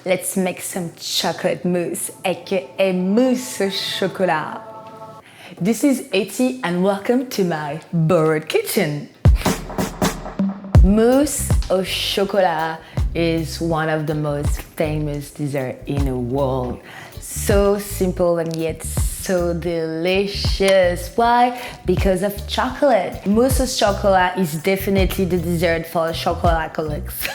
let's make some chocolate mousse, aka mousse au chocolat. This is Eti and welcome to my borrowed kitchen. Mousse au chocolat is one of the most famous desserts in the world. So simple and yet so delicious. Why? Because of chocolate. Mousse au chocolat is definitely the dessert for chocolaholics.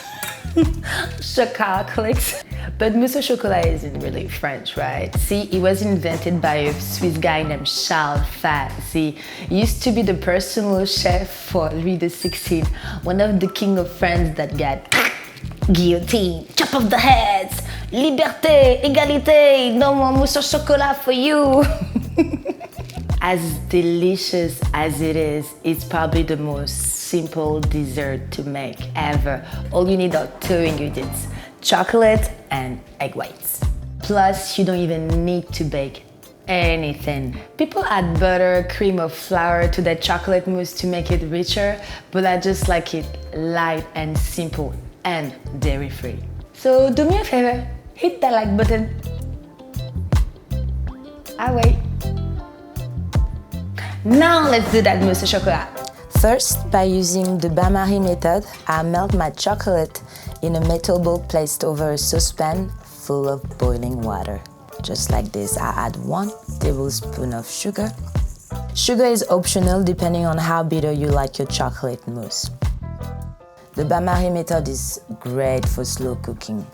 Chocolaholics. But mousse au chocolat isn't really French, right? See, it was invented by a Swiss guy named Charles Fat. See, he used to be the personal chef for Louis XVI, one of the king of France that got guillotine, chop off the heads, liberté, égalité, no more mousse au chocolat for you. As delicious as it is, it's probably the most simple dessert to make ever. All you need are 2 ingredients, chocolate and egg whites. Plus, you don't even need to bake anything. People add butter, cream or flour to their chocolate mousse to make it richer, but I just like it light and simple and dairy-free. So do me a favor, hit that like button. I'll wait. Now let's do that mousse au chocolat. First, by using the Bain-marie Method, I melt my chocolate in a metal bowl placed over a saucepan full of boiling water. Just like this, I add 1 tablespoon of sugar. Sugar is optional depending on how bitter you like your chocolate mousse. The Bain-marie Method is great for slow cooking.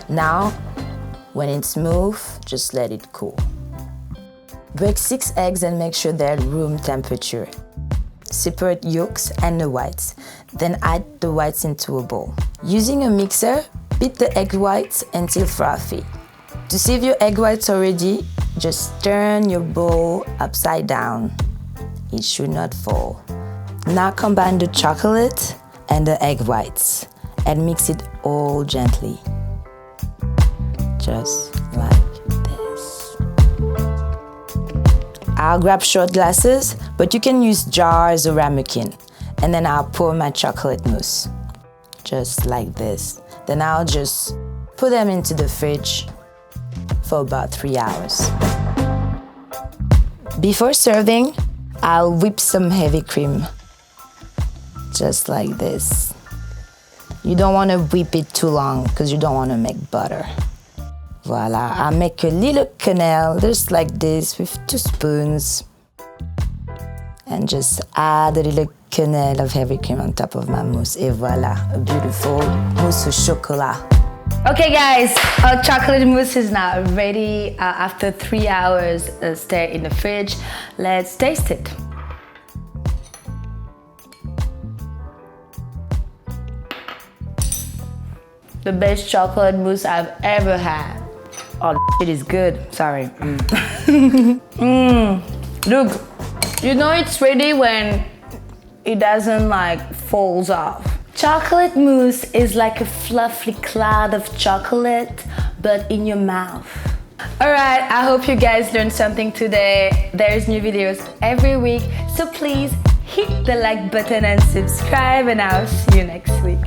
Now, when it's smooth, just let it cool. Break 6 eggs and make sure they're room temperature. Separate yolks and the whites, then add the whites into a bowl. Using a mixer, beat the egg whites until frothy. To see if your egg whites are ready, just turn your bowl upside down. It should not fall. Now combine the chocolate and the egg whites and mix it all gently. Just like this. I'll grab short glasses, but you can use jars or ramekin. And then I'll pour my chocolate mousse. Just like this. Then I'll just put them into the fridge for about 3 hours. Before serving, I'll whip some heavy cream. Just like this. You don't want to whip it too long because you don't want to make butter. Voila, I'll make a little quenelle just like this with 2 spoons. And just add a little quenelle of heavy cream on top of my mousse. Et voila, a beautiful mousse au chocolat. Okay guys, our chocolate mousse is now ready after 3 hours stay in the fridge. Let's taste it. The best chocolate mousse I've ever had. Oh, it is good. Sorry. Look, you know it's ready when it doesn't like falls off. Chocolate mousse is like a fluffy cloud of chocolate, but in your mouth. Alright, I hope you guys learned something today. There's new videos every week, so please hit the like button and subscribe, and I'll see you next week.